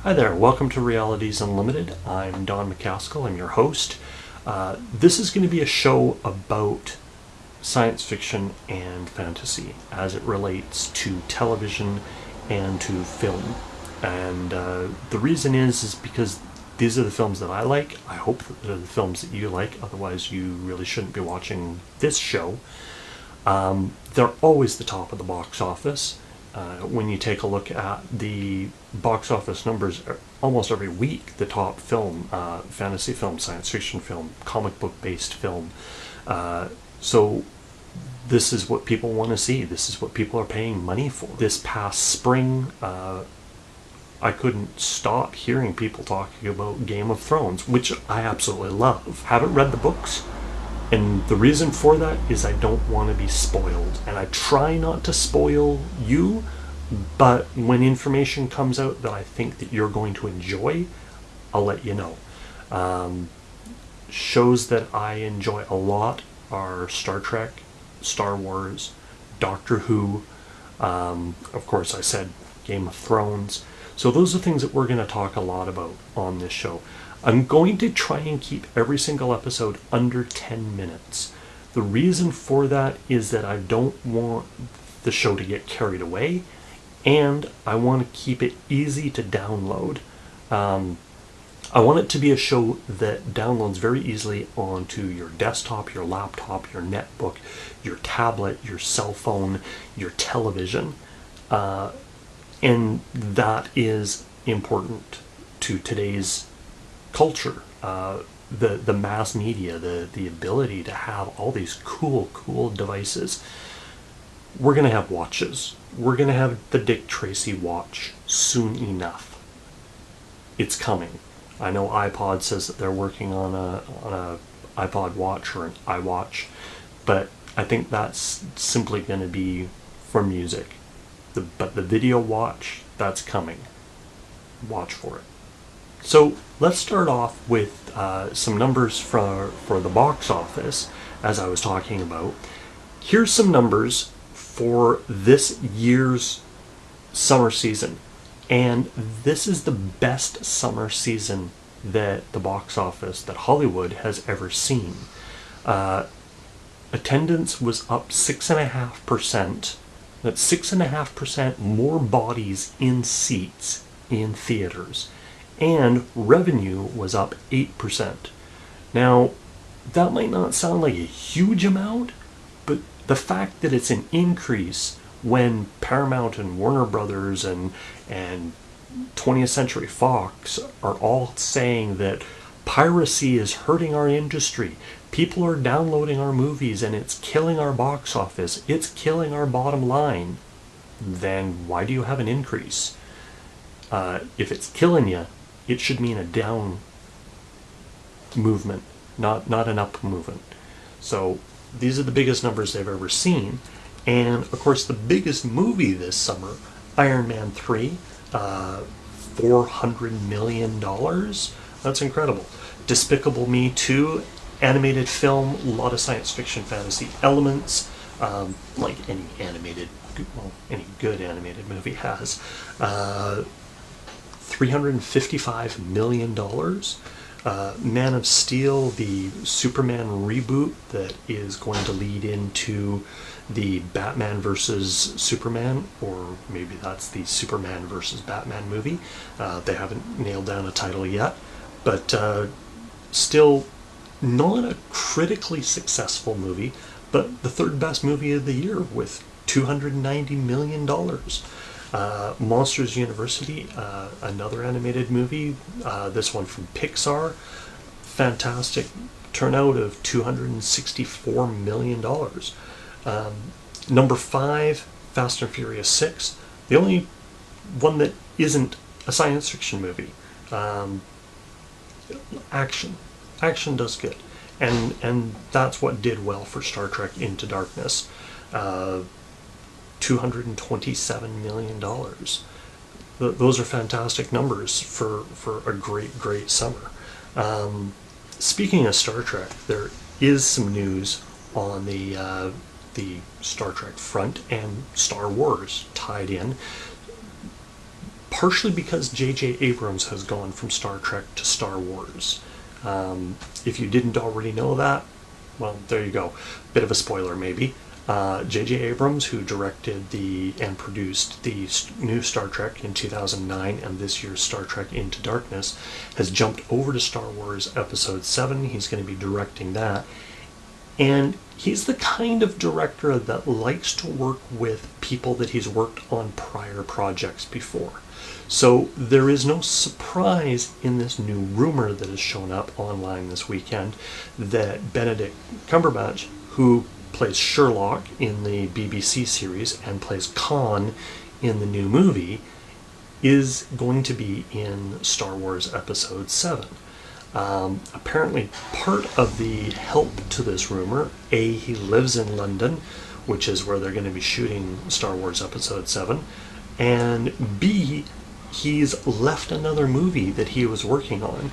Hi there, welcome to Realities Unlimited. I'm Don McCaskill, I'm your host. This is going to be a show about science fiction and fantasy as it relates to television and to film. And the reason is because these are the films that I like. I hope that they're the films that you like, otherwise you really shouldn't be watching this show. They're always the top of the box office. When you take a look at the box office numbers, almost every week the top film, fantasy film, science fiction film, comic book based film. So this is what people want to see. This is what people are paying money for. This past spring, I couldn't stop hearing people talking about Game of Thrones, which I absolutely love. Haven't read the books. And the reason for that is I don't want to be spoiled. And I try not to spoil you, but when information comes out that I think that you're going to enjoy, I'll let you know. Shows that I enjoy a lot are Star Trek, Star Wars, Doctor Who, of course I said Game of Thrones. So those are things that we're going to talk a lot about on this show. I'm going to try and keep every single episode under 10 minutes. The reason for that is that I don't want the show to get carried away, and I want to keep it easy to download. I want it to be a show that downloads very easily onto your desktop, your laptop, your netbook, your tablet, your cell phone, your television. And that is important to today's culture, the mass media, the ability to have all these cool devices. We're going to have watches. We're going to have the Dick Tracy watch soon enough. It's coming. I know iPod says that they're working on a iPod watch or an iWatch, but I think that's simply going to be for music. But the video watch, that's coming. Watch for it. So let's start off with some numbers for the box office, as I was talking about. Here's some numbers for this year's summer season. And this is the best summer season that the box office, that Hollywood has ever seen. Attendance was up 6.5%. That's 6.5% more bodies in seats in theaters. And revenue was up 8%. Now, that might not sound like a huge amount, but the fact that it's an increase when Paramount and Warner Brothers and 20th Century Fox are all saying that piracy is hurting our industry, people are downloading our movies and it's killing our box office, it's killing our bottom line, then why do you have an increase? If it's killing you, it should mean a down movement, not an up movement. So these are the biggest numbers they've ever seen. And of course the biggest movie this summer, Iron Man 3, $400 million. That's incredible. Despicable Me 2, animated film, a lot of science fiction fantasy elements, like any good animated movie has. $355 million. Man of Steel, the Superman reboot that is going to lead into the Batman versus Superman, or maybe that's the Superman versus Batman movie. They haven't nailed down a title yet, but still not a critically successful movie, but the third best movie of the year with $290 million. Monsters University, another animated movie, this one from Pixar, fantastic turnout of $264 million. Number 5, Fast and Furious 6, the only one that isn't a science fiction movie. Action does good, and that's what did well for Star Trek Into Darkness. $227 million. Those are fantastic numbers for a great summer. Speaking of Star Trek, there is some news on the Star Trek front, and Star Wars tied in. partially because J.J. Abrams has gone from Star Trek to Star Wars. If you didn't already know that, well, there you go. Bit of a spoiler, maybe. J.J. Abrams, who directed and produced the new Star Trek in 2009 and this year's Star Trek Into Darkness, has jumped over to Star Wars Episode 7. He's going to be directing that. And he's the kind of director that likes to work with people that he's worked on prior projects before. So there is no surprise in this new rumor that has shown up online this weekend that Benedict Cumberbatch, who plays Sherlock in the BBC series and plays Khan in the new movie, is going to be in Star Wars Episode 7. Apparently part of the help to this rumor, A, he lives in London, which is where they're going to be shooting Star Wars Episode 7, and B, he's left another movie that he was working on